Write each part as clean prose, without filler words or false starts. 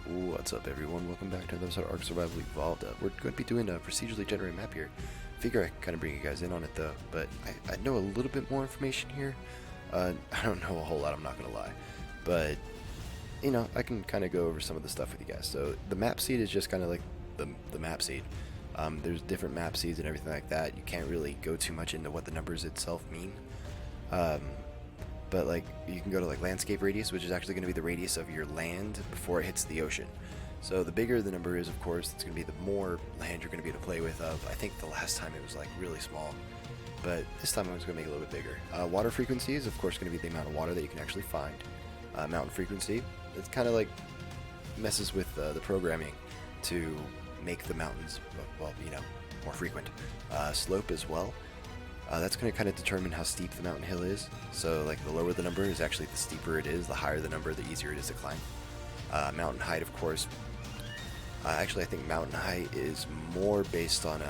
What's up, everyone? Welcome back to another episode of Ark Survival Evolved. We're going to be doing a procedurally generated map here. Figure I kind of bring you guys in on it though, but I know a little bit more information here. I don't know a whole lot, I'm not going to lie, but you know, I can kind of go over some of the stuff with you guys. So the map seed is just kind of like the map seed. There's different map seeds and everything like that. You can't really go too much into what the numbers itself mean. But like you can go to like landscape radius, which is actually going to be the radius of your land before it hits the ocean. So the bigger the number is, of course, it's going to be the more land you're going to be able to play with. I think the last time it was like really small, but this time I was going to make it a little bit bigger. Water frequency is, of course, going to be the amount of water that you can actually find. Mountain frequency, it's kind of like messes with the programming to make the mountains, well, you know, more frequent. Slope as well. That's going to kind of determine how steep the mountain hill is. So like the lower the number is actually the steeper it is, the higher the number, the easier it is to climb. Mountain height, of course. Actually, I think mountain height is more based on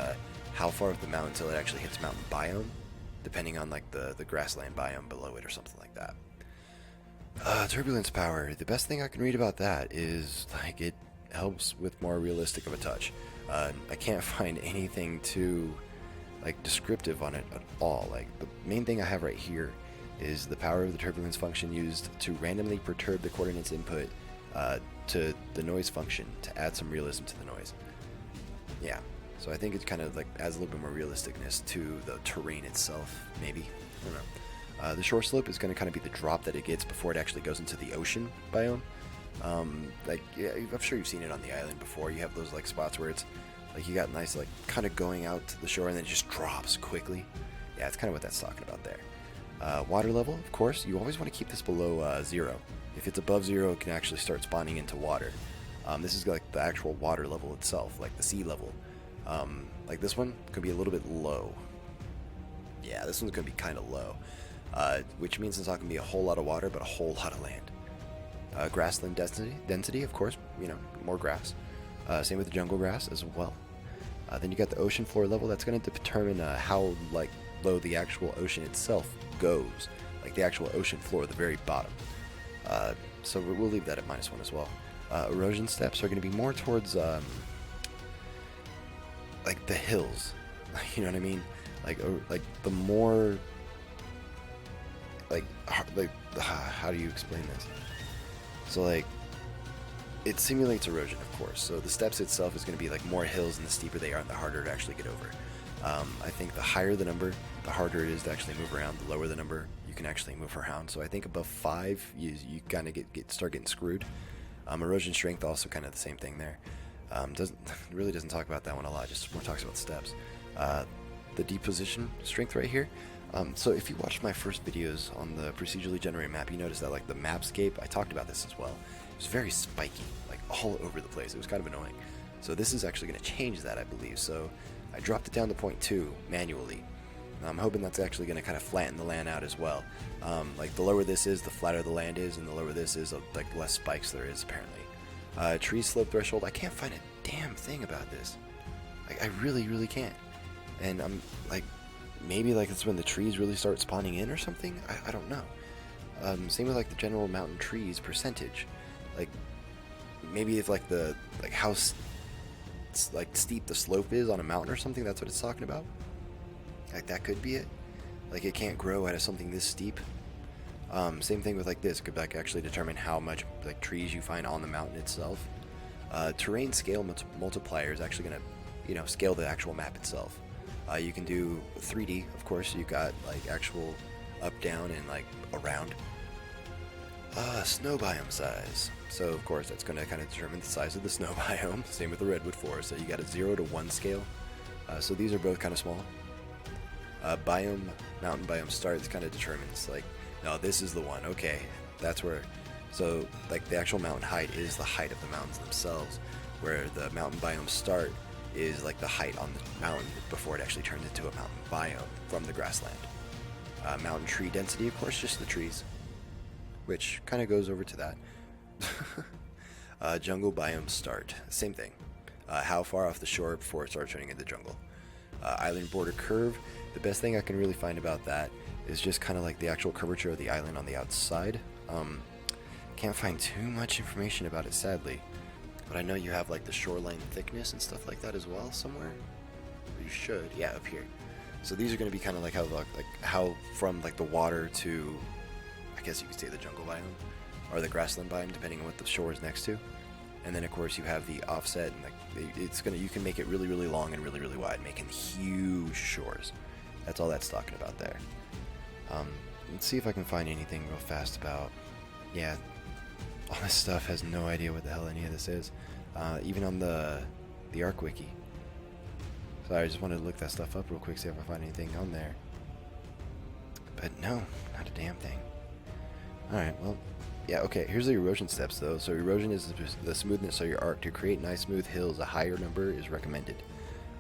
how far up the mountain until it actually hits mountain biome, depending on like the grassland biome below it or something like that. Turbulence power. The best thing I can read about that is like it helps with more realistic of a touch. I can't find anything too like descriptive on it at all. Like the main thing I have right here is the power of the turbulence function used to randomly perturb the coordinates input to the noise function to add some realism to the noise. Yeah, so I think it kind of like adds a little bit more realisticness to the terrain itself, maybe. I don't know. The shore slope is going to kind of be the drop that it gets before it actually goes into the ocean biome. Like yeah, I'm sure you've seen it on the island before. You have those like spots where it's like you got nice like kind of going out to the shore and then it just drops quickly. Yeah, it's kind of what that's talking about there. Water level, of course, you always want to keep this below 0. If it's above 0, it can actually start spawning into water. This is like the actual water level itself, like the sea level. Like this one could be a little bit low. Yeah, this one's going to be kind of low, which means it's not going to be a whole lot of water, but a whole lot of land. Grassland density, of course, you know, more grass. Same with the jungle grass as well. Then you got the ocean floor level. That's going to determine how like low the actual ocean itself goes, like the actual ocean floor, the very bottom. So we'll leave that at -1 as well. Erosion steps are going to be more towards like the hills. You know what I mean? Like the more like how do you explain this? So like it simulates erosion, of course. So the steps itself is going to be like more hills, and the steeper they are, the harder to actually get over. I think the higher the number, the harder it is to actually move around. The lower the number, you can actually move around. So I think above 5, you kind of start getting screwed. Erosion strength also kind of the same thing there. Really doesn't talk about that one a lot. Just more talks about steps. The deposition strength right here. So if you watched my first videos on the procedurally generated map, you notice that like the mapscape, I talked about this as well. It was very spiky, like all over the place. It was kind of annoying. So this is actually going to change that, I believe. So I dropped it down to 0.2 manually. I'm hoping that's actually going to kind of flatten the land out as well. Like the lower this is, the flatter the land is, and the lower this is, like less spikes there is apparently. Tree slope threshold, I can't find a damn thing about this. Like I really can't. And I'm like, maybe like it's when the trees really start spawning in or something. I don't know. Same with like the general mountain trees percentage. Like maybe if like the like how like steep the slope is on a mountain or something, that's what it's talking about. Like that could be it. Like it can't grow out of something this steep. Same thing with like this. Could like actually determine how much like trees you find on the mountain itself. Terrain scale multiplier is actually gonna, you know, scale the actual map itself. You can do 3D, of course. You got like actual up, down, and like around. Snow biome size. So of course that's going to kind of determine the size of the snow biome. Same with the redwood forest. So you got a 0 to 1 scale. So these are both kind of small. Mountain biome starts kind of determines like, no, this is the one. Okay, that's where. So like the actual mountain height is the height of the mountains themselves, where the mountain biome start is like the height on the mountain before it actually turns into a mountain biome from the grassland. Mountain tree density, of course, just the trees, which kind of goes over to that. Jungle biome start, same thing. How far off the shore before it starts turning into jungle. Island border curve, the best thing I can really find about that is just kind of like the actual curvature of the island on the outside. Can't find too much information about it, sadly. But I know you have like the shoreline thickness and stuff like that as well somewhere. You should, yeah, up here. So these are going to be kind of like how from like the water to, I guess you could say the jungle biome or the grassland biome, depending on what the shore is next to. And then of course you have the offset, and like you can make it really really long and really really wide, making huge shores. That's all that's talking about there. Let's see if I can find anything real fast about. Yeah, all this stuff has no idea what the hell any of this is. Even on the Ark wiki. So I just wanted to look that stuff up real quick, see if I find anything on there. But no, not a damn thing. Alright, well, yeah, okay, here's the erosion steps though. So erosion is the smoothness of your arc. To create nice smooth hills, a higher number is recommended.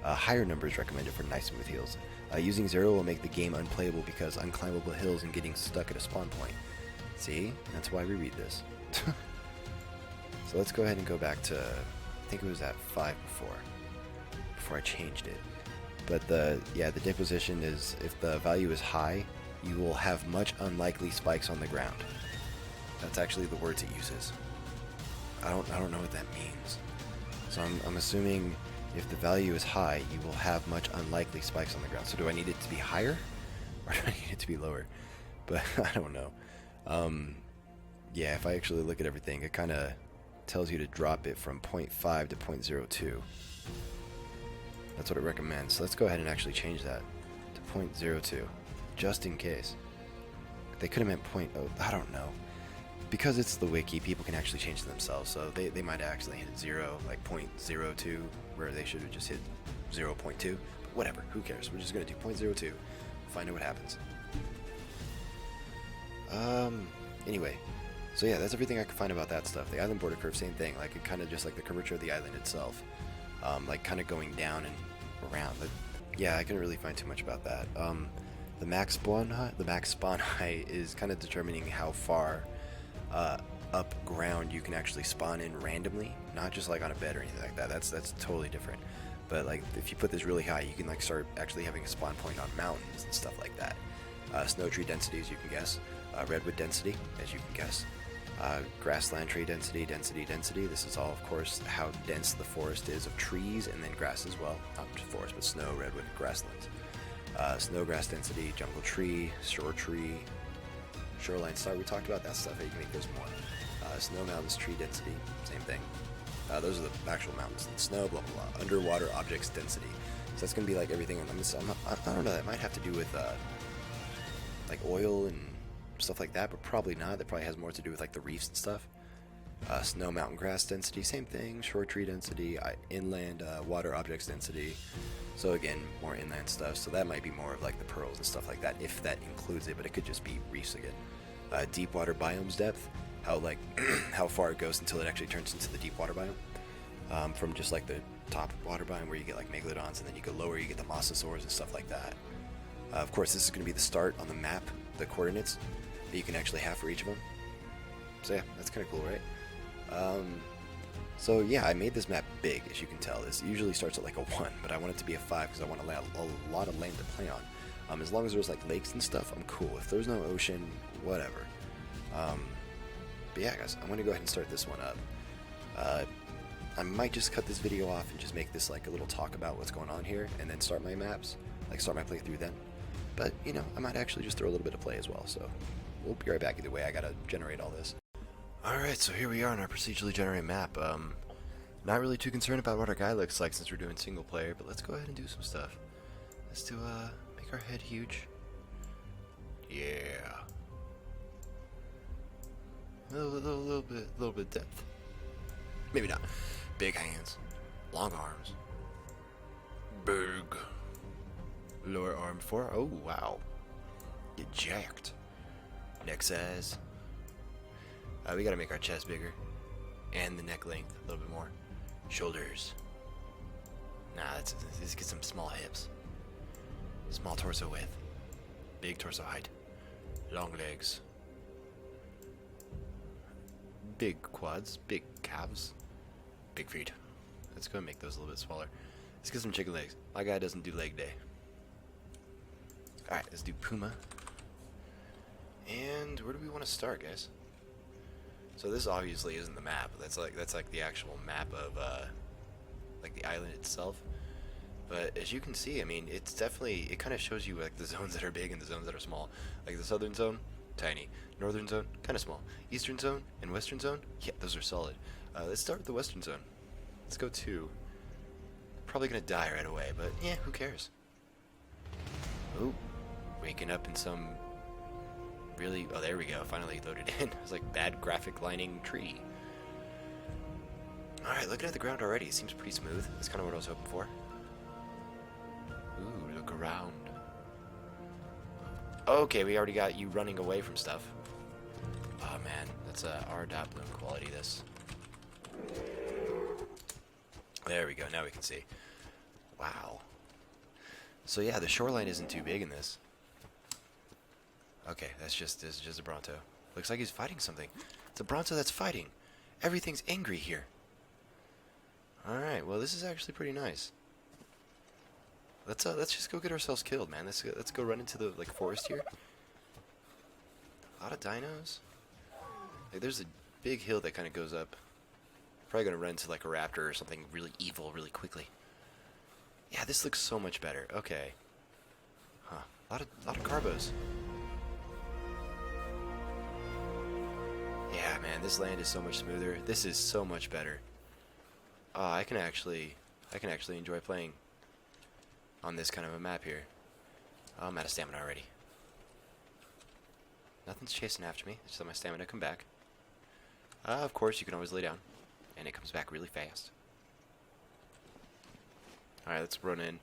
A higher number is recommended for nice smooth hills. Using 0 will make the game unplayable because unclimbable hills and getting stuck at a spawn point. See? That's why we read this. So let's go ahead and go back to, I think it was at 5 before I changed it. But the deposition is, if the value is high, you will have much unlikely spikes on the ground. That's actually the words it uses. I don't know what that means. So I'm assuming if the value is high, you will have much unlikely spikes on the ground. So do I need it to be higher, or do I need it to be lower? But I don't know. Yeah, if I actually look at everything, it kind of tells you to drop it from 0.5 to 0.02. That's what it recommends. So let's go ahead and actually change that to 0.02, just in case. They could have meant 0.0, I don't know. Because it's the wiki, people can actually change it themselves, so they might actually hit 0, like 0.02, where they should have just hit 0.2. But whatever, who cares? We're just going to do 0.02, find out what happens. Anyway, so yeah, that's everything I could find about that stuff. The island border curve, same thing, like it kind of just like the curvature of the island itself. Like kind of going down and around, but yeah, I couldn't really find too much about that. The max spawn height is kind of determining how far up ground you can actually spawn in randomly, not just like on a bed or anything like that. That's totally different. But like if you put this really high, you can like start actually having a spawn point on mountains and stuff like that. Snow tree density, as you can guess. Redwood density, as you can guess. Grassland tree density. This is all, of course, how dense the forest is of trees and then grass as well. Not just forest, but snow, redwood, grasslands. Snow grass density, jungle tree, shore tree, shoreline star. We talked about that stuff. You can make those more. Snow mountains, tree density, same thing. Those are the actual mountains. And snow, blah, blah, blah. Underwater objects density. So that's going to be like everything. I don't know. That might have to do with like oil and stuff like that, but probably not. That probably has more to do with like the reefs and stuff. Snow mountain grass density, same thing. Shore tree density, inland water objects density. So again, more inland stuff. So that might be more of like the pearls and stuff like that, if that includes it. But it could just be reefs again. Deep water biomes depth, how like how far it goes until it actually turns into the deep water biome. From just like the top water biome where you get like megalodons, and then you go lower, you get the mosasaurs and stuff like that. Of course, this is going to be the start on the map, the coordinates that you can actually have for each of them. So yeah, that's kind of cool, right? So yeah, I made this map big, as you can tell. This usually starts at like a 1, but I want it to be a 5 because I want a lot of land to play on. As long as there's like lakes and stuff, I'm cool. If there's no ocean, whatever. But yeah, guys, I'm going to go ahead and start this one up. I might just cut this video off and just make this like a little talk about what's going on here, and then start my maps, like start my playthrough then. But, you know, I might actually just throw a little bit of play as well, so we'll be right back either way. I gotta generate all this. Alright, so here we are on our procedurally generated map. Not really too concerned about what our guy looks like since we're doing single player, but let's go ahead and do some stuff. Let's do, make our head huge. Yeah. A little bit depth. Maybe not. Big hands. Long arms. Big. Lower arm 4. Oh, wow. Get jacked. Neck size. We gotta make our chest bigger. And the neck length a little bit more. Shoulders. Nah, let's get some small hips. Small torso width. Big torso height. Long legs. Big quads. Big calves. Big feet. Let's go and make those a little bit smaller. Let's get some chicken legs. My guy doesn't do leg day. Alright, let's do Puma. And where do we want to start, guys? So this obviously isn't the map. That's like the actual map of like the island itself. But as you can see, I mean, it's definitely, it kind of shows you like the zones that are big and the zones that are small. Like the southern zone, tiny. Northern zone, kind of small. Eastern zone and western zone, yeah, those are solid. Let's start with the western zone. Let's go to. Probably gonna die right away, but yeah, who cares? Oh, waking up in some really. Oh, there we go. Finally loaded in. It was like bad graphic lining tree. All right, looking at the ground already, it seems pretty smooth. That's kind of what I was hoping for. Ooh, look around. Okay, we already got you running away from stuff. Oh man, that's R.Bloom quality, this. There we go, now we can see. Wow. So yeah, the shoreline isn't too big in this. Okay, this is just a Bronto. Looks like he's fighting something. It's a Bronto that's fighting. Everything's angry here. Alright, well this is actually pretty nice. Let's just go get ourselves killed, man. Let's go run into the like forest here. A lot of dinos. Like there's a big hill that kind of goes up. Probably gonna run into like a raptor or something really evil really quickly. Yeah, this looks so much better. Okay. Huh. A lot of carbos. Yeah, man, this land is so much smoother. This is so much better. I can actually enjoy playing on this kind of a map here. Oh, I'm out of stamina already. Nothing's chasing after me. Just let my stamina come back. Of course, you can always lay down, and it comes back really fast. Alright, let's run in.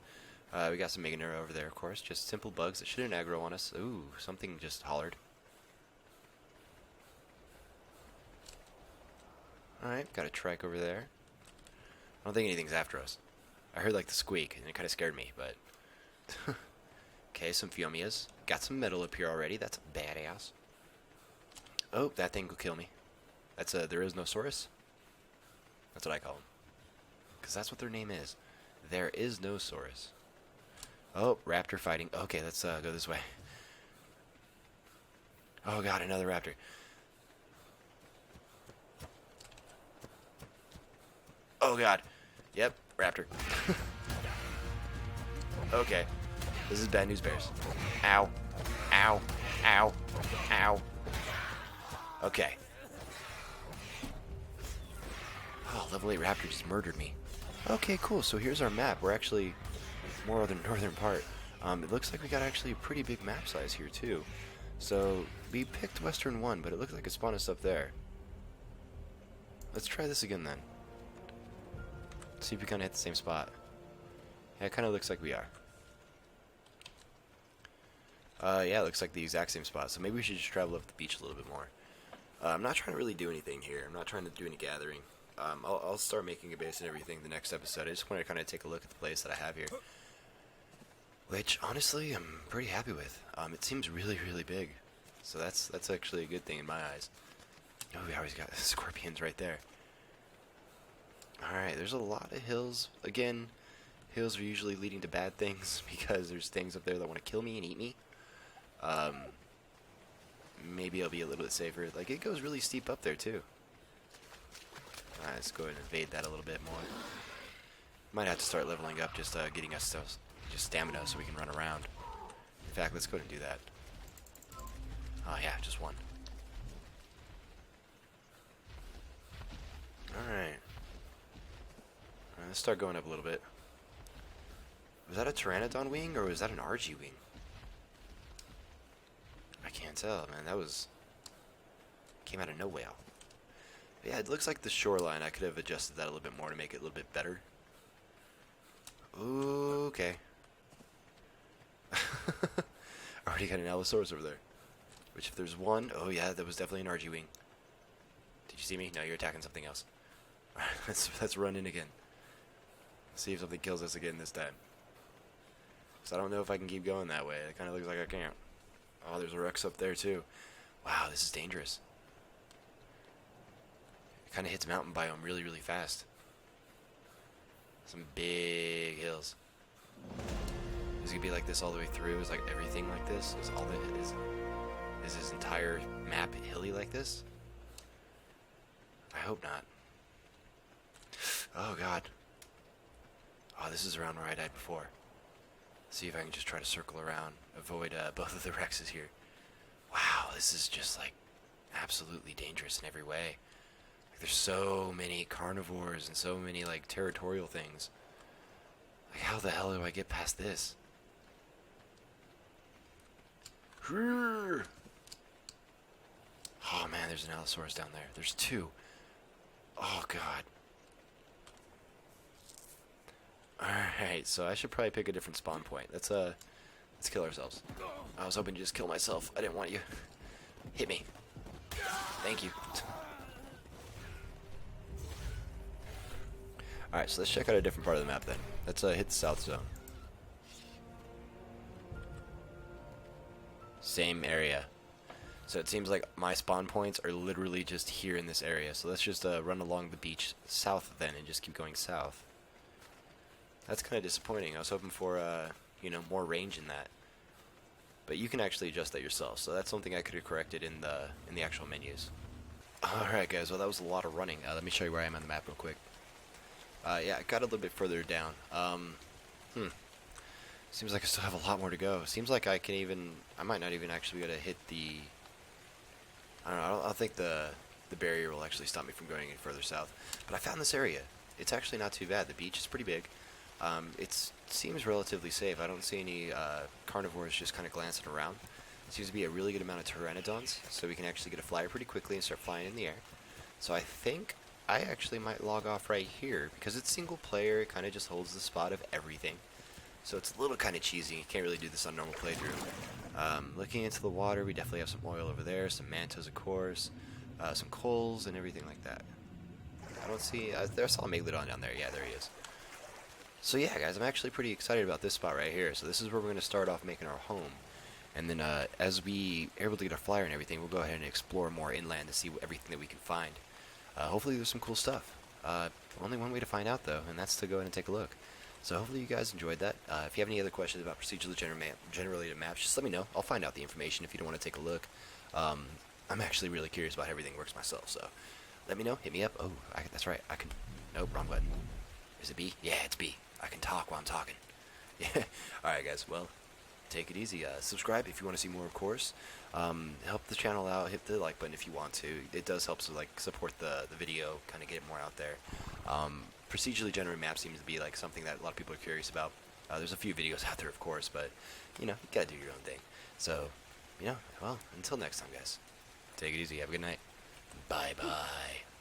We got some Meganera over there, of course. Just simple bugs that shouldn't aggro on us. Ooh, something just hollered. Alright, got a trike over there. I don't think anything's after us. I heard like the squeak, and it kind of scared me, but... Okay, some Fiomias. Got some metal up here already. That's badass. Oh, that thing will kill me. That's a There Is No Saurus. That's what I call them. Because that's what their name is. There Is No Saurus. Oh, raptor fighting. Okay, let's go this way. Oh god, another raptor. Oh god. Yep, raptor. Okay. This is bad news bears. Ow. Ow. Ow. Ow. Okay. Oh, level 8 raptor just murdered me. Okay, cool. So here's our map. We're actually more of the northern part. It looks like we got actually a pretty big map size here, too. So we picked Western 1, but it looks like it spawned us up there. Let's try this again, then. See if we kind of hit the same spot. Yeah, it kind of looks like we are. Yeah, it looks like the exact same spot. So maybe we should just travel up the beach a little bit more. I'm not trying to really do anything here. I'm not trying to do any gathering. I'll start making a base and everything the next episode. I just want to kind of take a look at the place that I have here. Which, honestly, I'm pretty happy with. It seems really, really big. So that's actually a good thing in my eyes. Oh, we always got scorpions right there. Alright, there's a lot of hills. Again, hills are usually leading to bad things because there's things up there that want to kill me and eat me. Maybe I'll be a little bit safer. Like, it goes really steep up there, too. Alright, let's go ahead and evade that a little bit more. Might have to start leveling up, just getting us just stamina so we can run around. In fact, let's go ahead and do that. Oh, yeah, just one. Alright. Let's start going up a little bit. Was that a Pteranodon wing, or was that an RG wing? I can't tell, man. That was... came out of nowhere. But yeah, it looks like the shoreline. I could have adjusted that a little bit more to make it a little bit better. Ooh, okay. Already got an Allosaurus over there. Which, if there's one... oh, yeah, that was definitely an RG wing. Did you see me? No, you're attacking something else. Alright, let's run in again. See if something kills us again this time. So I don't know if I can keep going that way. It kind of looks like I can't. Oh, there's a Rex up there too. Wow, this is dangerous. It kind of hits mountain biome really, really fast. Some big hills. Is it gonna be like this all the way through? Is like everything like this? Is all that is this entire map hilly like this? I hope not. Oh god. Oh, this is around where I died before. See if I can just try to circle around, avoid both of the Rexes here. Wow, this is just like absolutely dangerous in every way. Like, there's so many carnivores and so many like territorial things. Like, how the hell do I get past this? Oh man, there's an Allosaurus down there. There's two. Oh god. Alright, so I should probably pick a different spawn point. Let's kill ourselves. I was hoping to just kill myself. I didn't want you. Hit me. Thank you. Alright, so let's check out a different part of the map then. Let's hit the south zone. Same area. So it seems like my spawn points are literally just here in this area. So let's just run along the beach south then and just keep going south. That's kind of disappointing. I was hoping for, you know, more range in that. But you can actually adjust that yourself. So that's something I could have corrected in the actual menus. Alright guys, well that was a lot of running. Let me show you where I am on the map real quick. Yeah, I got a little bit further down. Seems like I still have a lot more to go. Seems like I might not even actually be able to hit the... I don't know, I don't think the barrier will actually stop me from going any further south. But I found this area. It's actually not too bad. The beach is pretty big. It seems relatively safe. I don't see any carnivores just kind of glancing around. Seems to be a really good amount of pteranodons, so we can actually get a flyer pretty quickly and start flying in the air. So I think I actually might log off right here, because it's single player, it kind of just holds the spot of everything. So it's a little kind of cheesy. You can't really do this on normal playthrough. Looking into the water, we definitely have some oil over there, some mantos of course, some coals and everything like that. I don't see, I saw a Megalodon down there. Yeah, there he is. So yeah guys, I'm actually pretty excited about this spot right here. So this is where we're going to start off making our home. And then as we are able to get our flyer and everything, we'll go ahead and explore more inland to see everything that we can find. Hopefully there's some cool stuff. Only one way to find out though, and that's to go ahead and take a look. So hopefully you guys enjoyed that. If you have any other questions about procedurally generated maps, just let me know. I'll find out the information if you don't want to take a look. I'm actually really curious about how everything works myself, so let me know. Hit me up. Oh, that's right. I can... Nope, wrong button. Is it B? Yeah, it's B. I can talk while I'm talking. Yeah. Alright guys, well, take it easy. Subscribe if you want to see more, of course. Help the channel out. Hit the like button if you want to. It does help to like support the video, kind of get it more out there. Procedurally generated map seems to be like something that a lot of people are curious about. There's a few videos out there, of course, but you know, you gotta do your own thing. So, you know, well, until next time, guys. Take it easy. Have a good night. Bye bye.